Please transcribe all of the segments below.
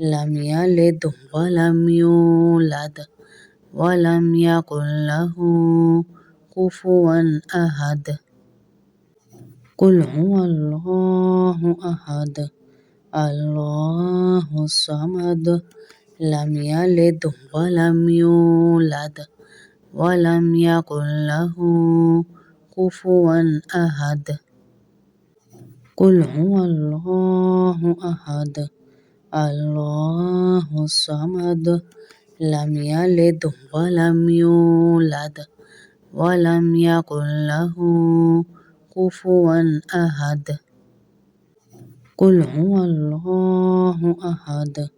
لم يلد ولم يولد ولم يكن له كفوا أحد. قل هو الله أحد الله الصمد لم يلد ولم يولد ولم يكن له كفوا أحد. قل هو الله أحد الله الصمد لم يلد ولم يولد ولم يكن له كفوا أحد. قل هو الله أحد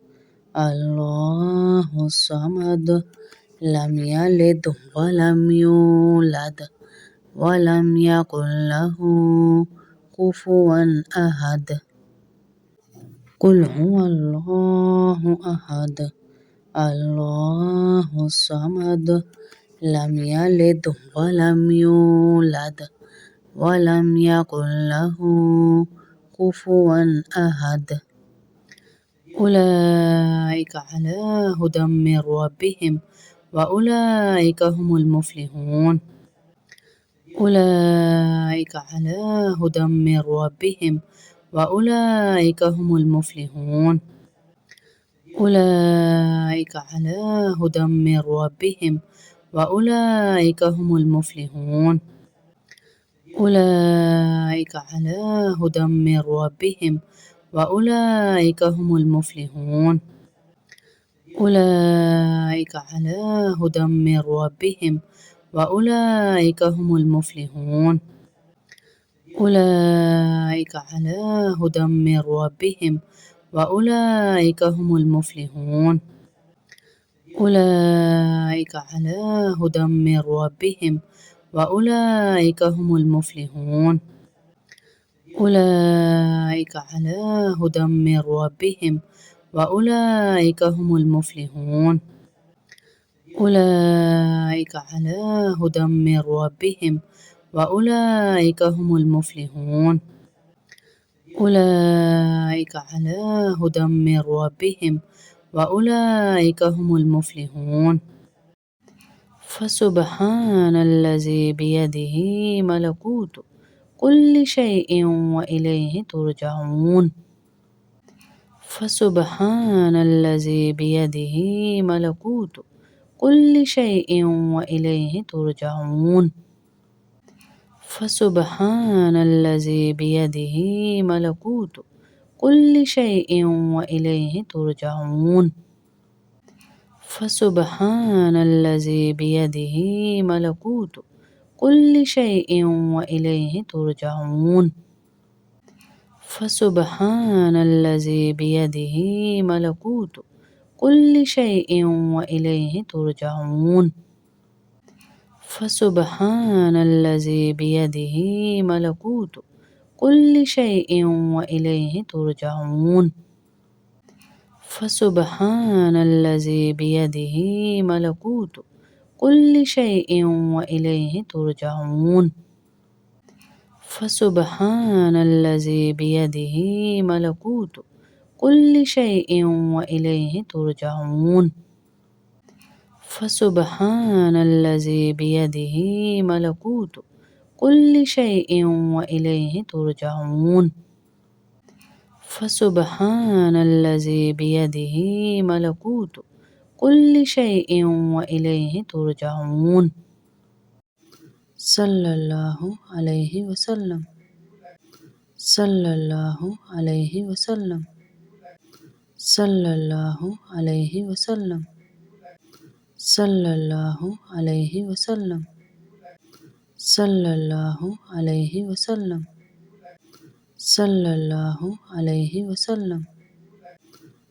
الله الصمد لم يلد ولم يولد ولم يكن له كفوا أحد. قل هو الله أحد الله الصمد لم يلد ولم يولد ولم يكن له كفوا أحد. أولئك على هدى من ربهم وأولئك هم المفلحون. أولئك على هدى من ربهم وأولئك هم المفلحون. أولئك على هدى من ربهم وأولئك هم المفلحون. أولئك على هدى من ربهم وأولئك هم المفلحون. أولئك على هدى من ربهم وأولئك هم المفلحون. أولئك على هدى من ربهم وأولئك هم المفلحون. أولئك على هدى من ربهم وأولئك هم المفلحون. أولئك على هدى من ربهم وأولئك هم المفلحون. أولئك على هدى من ربهم وأولئك هم المفلحون. أولئك على هدى من ربهم وأولئك هم المفلحون. فسبحان الذي بيده ملكوت كل شيء وإليه ترجعون. فسبحان الذي بيده ملكوت كل شيء وإليه ترجعون. فسبحان الذي بيده ملكوت كل شيء وإليه ترجعون. فسبحان الذي بيده ملكوت كل شيء وإليه ترجعون. فسبحان الذي بيده ملكوت كل شيء وإليه ترجعون. فسبحان الذي بيده ملكوت كل شيء وإليه ترجعون. فسبحان الذي بيده ملكوت كل شيء وإليه ترجعون. فسبحان الذي بيده ملكوت كل شيء وإليه ترجعون. فسبحان الذي بيده ملكوت كل شيء وإليه ترجعون. فسبحان الذي بيده ملكوت كل شيء وإليه ترجعون. صلى الله عليه وسلم. صلى الله عليه وسلم. صلى الله عليه وسلم. صلى الله عليه وسلم. صلى الله عليه وسلم. صلى الله عليه وسلم.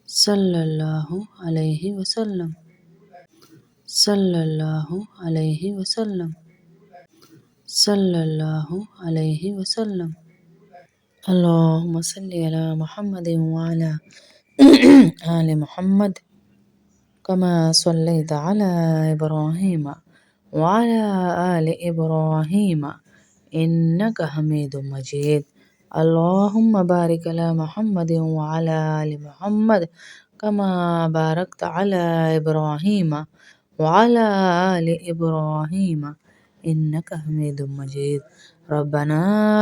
صلى الله عليه وسلم. صلى الله عليه وسلم. صلى الله عليه وسلم. اللهم صل على محمد وعلى آل محمد كما صليت على إبراهيم وعلى آل إبراهيم إنك حميد مجيد. اللهم بارك على محمد وعلى آل محمد كما باركت على إبراهيم وعلى آل إبراهيم إنك حميد مجيد. ربنا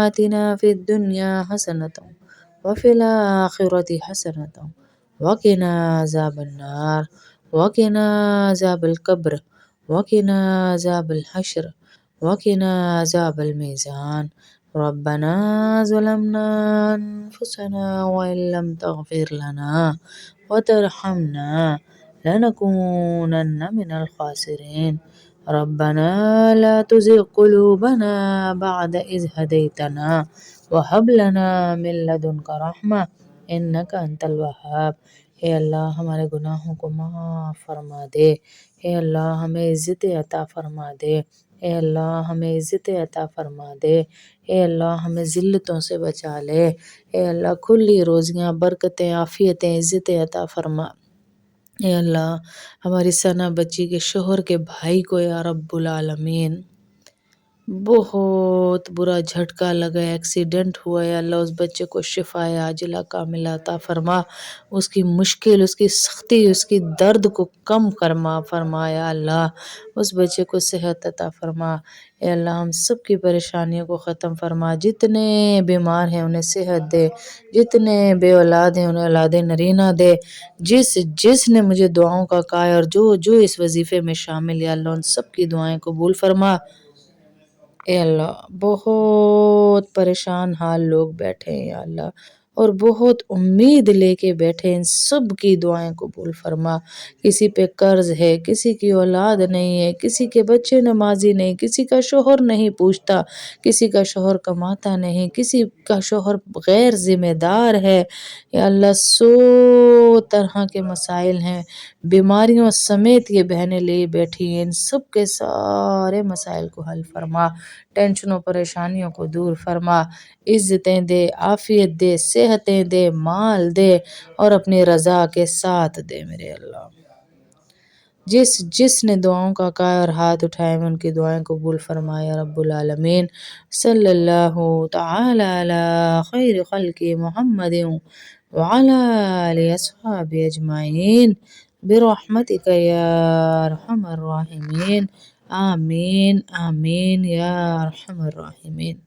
آتنا في الدنيا حسنة وفي الآخرة حسنة وقنا عذاب النار وقنا عذاب القبر وقنا عذاب الحشر وقنا عذاب الميزان. ربنا ظلمنا أنفسنا وإن لم تغفر لنا وترحمنا لنكونن من الخاسرين. ربنا لا تزغ قلوبنا بعد إذ هديتنا وهب لنا من لدنك رحمة إنك أنت الوهاب. اے اللہ ہمارے گناہوں کو معاف فرما دے. اے اللہ ہمیں عزت عطا فرما دے. اے اللہ ہمیں عزت عطا فرما دے. اے اللہ ہمیں ذلتوں سے بچا لے. اے اللہ کھلی روزیاں، برکتیں، عافیتیں، عزتیں عطا فرما. اے اللہ ہماری ثنا بچی کے شوہر کے بھائی کو یا رب العالمین بہت برا جھٹکا لگا، ایکسیڈنٹ ہوا، یا اللہ اس بچے کو شفا عاجلہ کاملہ عطا فرما. اس کی مشکل، اس کی سختی، اس کی درد کو کم فرما یا اللہ. اس بچے کو صحت عطا فرما. اے اللہ ہم سب کی پریشانیوں کو ختم فرما. جتنے بیمار ہیں انہیں صحت دے، جتنے بے اولاد ہیں انہیں اولاد نرینہ دے. جس نے مجھے دعاؤں کا کہا ہے اور جو اس وظیفے میں شامل ہے، اللہ ان سب کی دعائیں قبول فرما. اے اللہ بہت پریشان حال لوگ بیٹھے ہیں یا اللہ، اور بہت امید لے کے بیٹھے، ان سب کی دعائیں قبول فرما. کسی پہ قرض ہے، کسی کی اولاد نہیں ہے، کسی کے بچے نمازی نہیں، کسی کا شوہر نہیں پوچھتا، کسی کا شوہر کماتا نہیں، کسی کا شوہر غیر ذمہ دار ہے. یا اللہ 100 طرح کے مسائل ہیں، بیماریوں سمیت یہ بہنیں لے بیٹھی ہیں. ان سب کے سارے مسائل کو حل فرما. ٹینشنوں پریشانیوں کو دور فرما. عزتیں دے، عافیت دے، صحتیں دے، مال دے، اور اپنی رضا کے ساتھ دے میرے اللہ. جس نے دعاؤں کا کہا اور ہاتھ اٹھائے میں ان کی دعائیں قبول فرما یا رب العالمین. صلی اللہ تعالی علی خیر خلق محمد وعلی آلہ اصحابہ اجمعین برحمتک یا ارحم الراحمین. آمین آمین یا ارحم الراحمین.